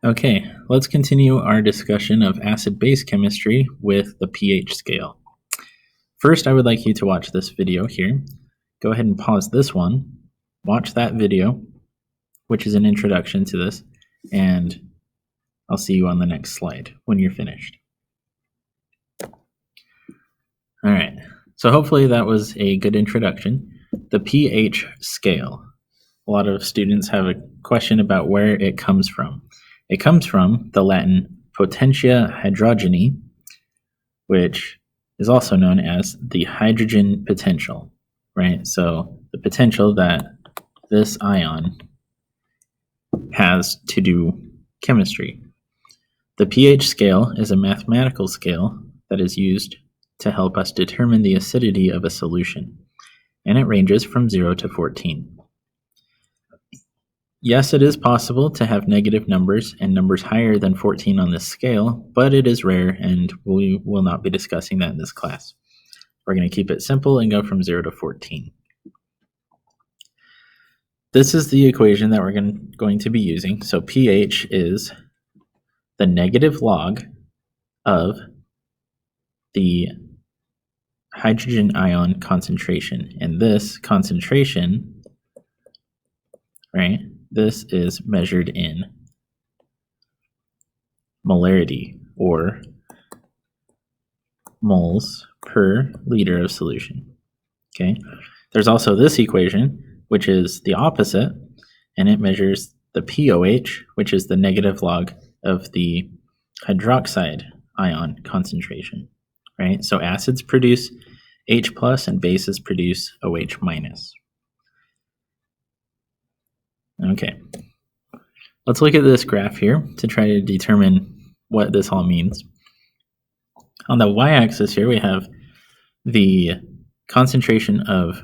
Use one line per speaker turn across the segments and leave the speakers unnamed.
Okay, let's continue our discussion of acid-base chemistry with the pH scale. First, I would like you to watch this video here. Go ahead and pause this one, watch that video, which is an introduction to this, and I'll see you on the next slide when you're finished. All right, so hopefully that was a good introduction. The pH scale. A lot of students have a question about where it comes from. It comes from the Latin potentia hydrogeni, which is also known as the hydrogen potential, right? So the potential that this ion has to do chemistry. The pH scale is a mathematical scale that is used to help us determine the acidity of a solution, and it ranges from 0 to 14. Yes, it is possible to have negative numbers and numbers higher than 14 on this scale, but it is rare, and we will not be discussing that in this class. We're going to keep it simple and go from 0 to 14. This is the equation that we're going to be using. So pH is the negative log of the hydrogen ion concentration. And this concentration, right, this is measured in molarity, or moles per liter of solution. Okay. There's also this equation, which is the opposite, and it measures the pOH, which is the negative log of the hydroxide ion concentration, right? So acids produce H plus and bases produce OH minus. Okay. Let's look at this graph here to try to determine what this all means. On the y-axis here, we have the concentration of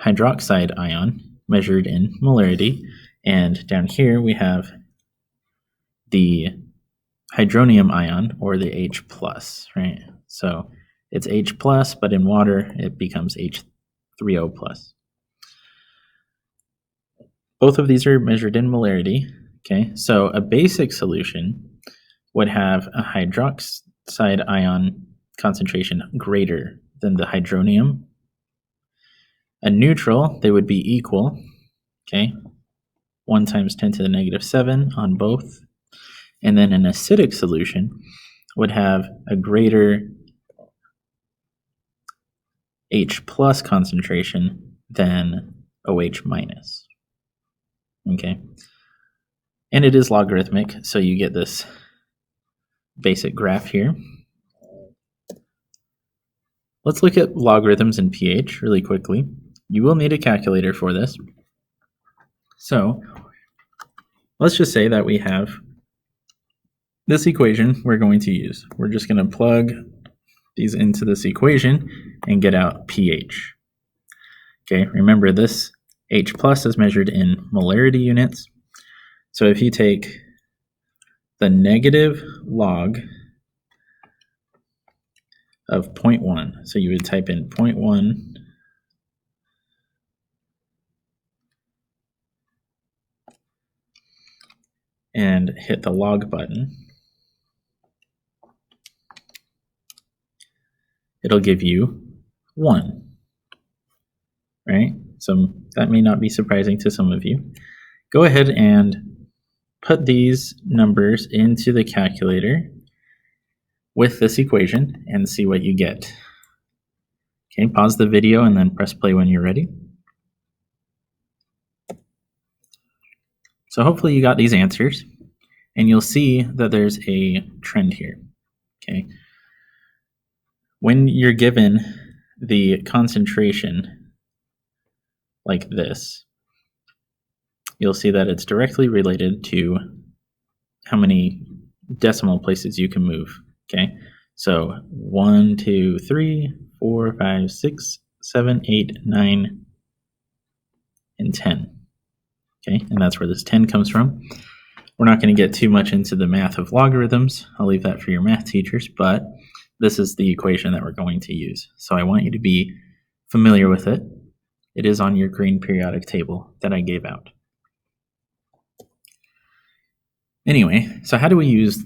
hydroxide ion measured in molarity, and down here we have the hydronium ion, or the H plus, right? So it's H plus, but in water it becomes H3O plus. Both of these are measured in molarity. Okay, so a basic solution would have a hydroxide ion concentration greater than the hydronium. A neutral, they would be equal. Okay, 1 times 10 to the negative 7 on both. And then an acidic solution would have a greater H plus concentration than OH minus. Okay, and it is logarithmic, so you get this basic graph here. Let's look at logarithms in pH really quickly. You will need a calculator for this. So let's just say that we have this equation we're going to use. We're just going to plug these into this equation and get out pH. Okay, remember this H plus is measured in molarity units. So if you take the negative log of 0.1, so you would type in 0.1 and hit the log button, it'll give you 1, right? So that may not be surprising to some of you. Go ahead and put these numbers into the calculator with this equation and see what you get. Okay, pause the video and then press play when you're ready. So hopefully you got these answers, and you'll see that there's a trend here. Okay, when you're given the concentration like this, you'll see that it's directly related to how many decimal places you can move. Okay, so 1, 2, 3, 4, 5, 6, 7, 8, 9, and 10. Okay, and that's where this 10 comes from. We're not going to get too much into the math of logarithms. I'll leave that for your math teachers, but this is the equation that we're going to use. So I want you to be familiar with it. It is on your green periodic table that I gave out. Anyway, so how do we use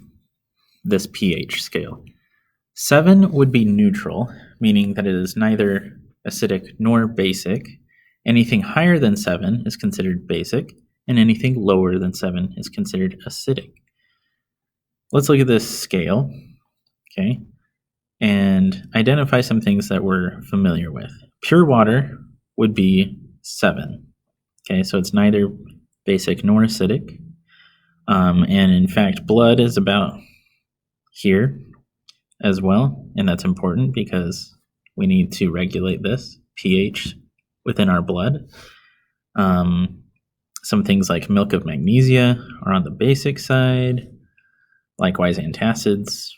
this pH scale? 7 would be neutral, meaning that it is neither acidic nor basic. Anything higher than 7 is considered basic, and anything lower than 7 is considered acidic. Let's look at this scale, okay, and identify some things that we're familiar with. Pure water would be 7, okay, so it's neither basic nor acidic. And in fact, blood is about here as well, and that's important because we need to regulate this pH within our blood. Some things like milk of magnesia are on the basic side, likewise antacids.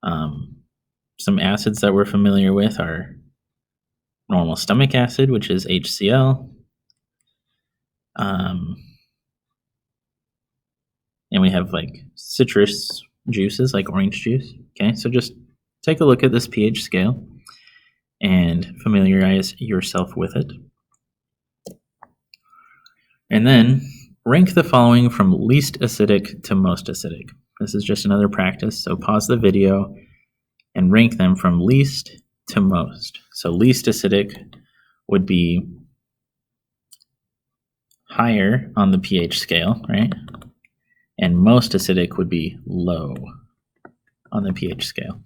Some acids that we're familiar with are normal stomach acid, which is HCl. And we have like citrus juices like orange juice. Okay, so just take a look at this pH scale and familiarize yourself with it. And then rank the following from least acidic to most acidic. This is just another practice, so pause the video and rank them from least to most. So least acidic would be higher on the pH scale, right? And most acidic would be low on the pH scale.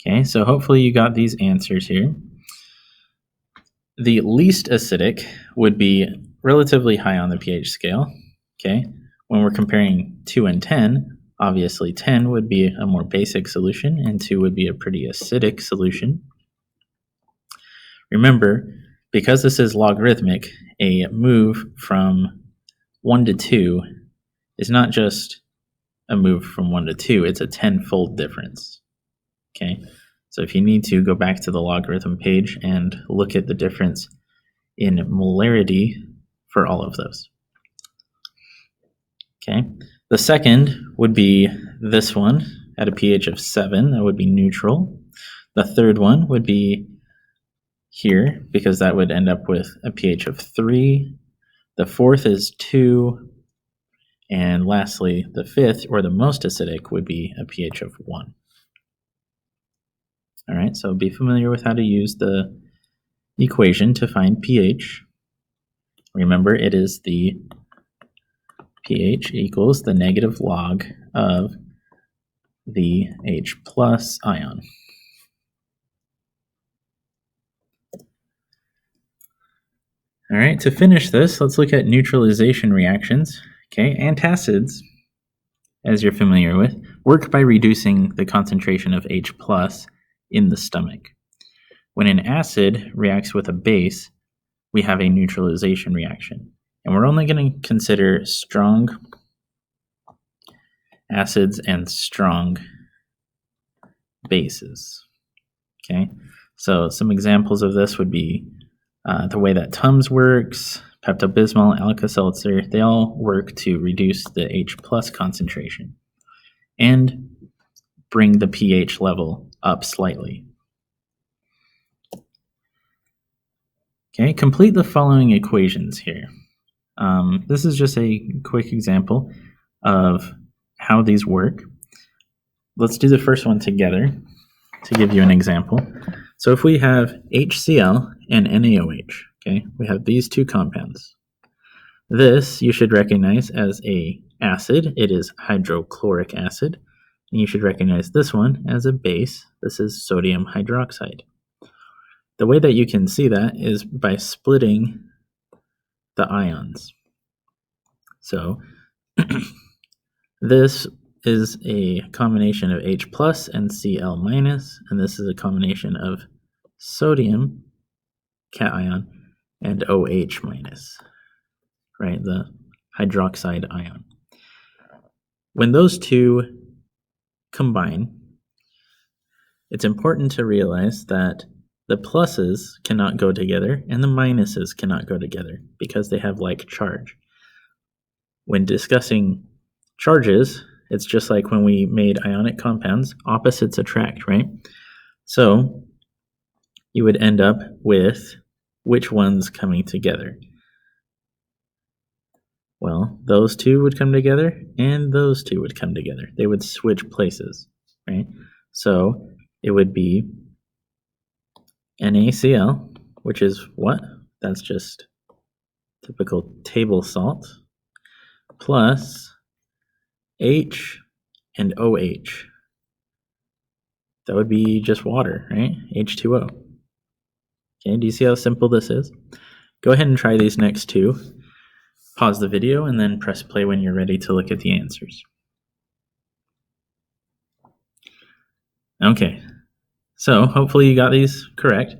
Okay, so hopefully you got these answers here. The least acidic would be relatively high on the pH scale. Okay, when we're comparing 2 and 10, obviously 10 would be a more basic solution and 2 would be a pretty acidic solution. Remember, because this is logarithmic, a move from 1 to 2 is not just a move from 1 to 2, it's a 10-fold difference. Okay, so if you need to, go back to the logarithm page and look at the difference in molarity for all of those. Okay, the second would be this one at a pH of 7, that would be neutral. The third one would be here, because that would end up with a pH of 3. The fourth is 2. And lastly, the fifth, or the most acidic, would be a pH of 1. All right, so be familiar with how to use the equation to find pH. Remember, it is the pH equals the negative log of the H plus ion. All right, to finish this, let's look at neutralization reactions. Okay, antacids, as you're familiar with, work by reducing the concentration of H plus in the stomach. When an acid reacts with a base, we have a neutralization reaction. And we're only going to consider strong acids and strong bases. Okay, so some examples of this would be the way that Tums works, Pepto-Bismol, Alka-Seltzer. They all work to reduce the H plus concentration and bring the pH level up slightly. Okay, complete the following equations here. This is just a quick example of how these work. Let's do the first one together to give you an example. So if we have HCl and NaOH, okay, we have these two compounds. This you should recognize as a acid. It is hydrochloric acid. And you should recognize this one as a base. This is sodium hydroxide. The way that you can see that is by splitting the ions. So this is a combination of H plus and Cl minus, and this is a combination of sodium cation and OH minus, right, the hydroxide ion. When those two combine, it's important to realize that the pluses cannot go together and the minuses cannot go together because they have like charge. When discussing charges, it's just like when we made ionic compounds, opposites attract, right? So you would end up with which one's coming together? Well, those two would come together and those two would come together. They would switch places, right? So it would be NaCl, which is what? That's just typical table salt, plus H and OH. That would be just water, right? H2O. Okay, do you see how simple this is? Go ahead and try these next two. Pause the video and then press play when you're ready to look at the answers. Okay, so hopefully you got these correct.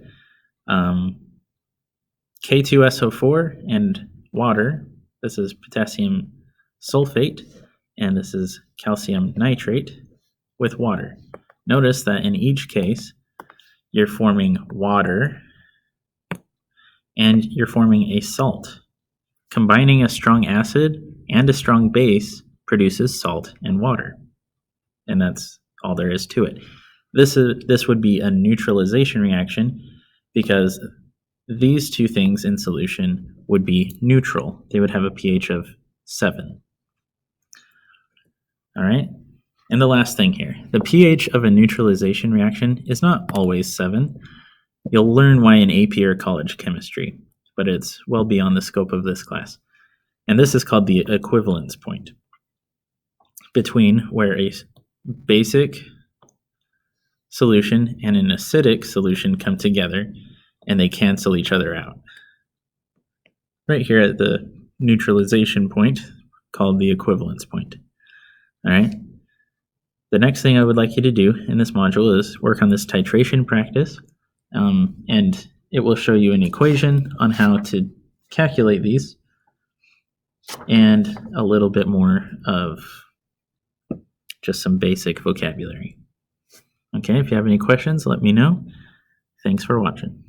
K2SO4 and water. This is potassium sulfate, and this is calcium nitrate with water. Notice that in each case, you're forming water and you're forming a salt. Combining a strong acid and a strong base produces salt and water. And that's all there is to it. This would be a neutralization reaction because these two things in solution would be neutral. They would have a pH of 7. All right? And the last thing here, the pH of a neutralization reaction is not always 7. You'll learn why in AP or college chemistry, but it's well beyond the scope of this class. And this is called the equivalence point, between where a basic solution and an acidic solution come together and they cancel each other out. Right here at the neutralization point, called the equivalence point. All right. The next thing I would like you to do in this module is work on this titration practice, and it will show you an equation on how to calculate these and a little bit more of just some basic vocabulary. Okay, if you have any questions, let me know. Thanks for watching.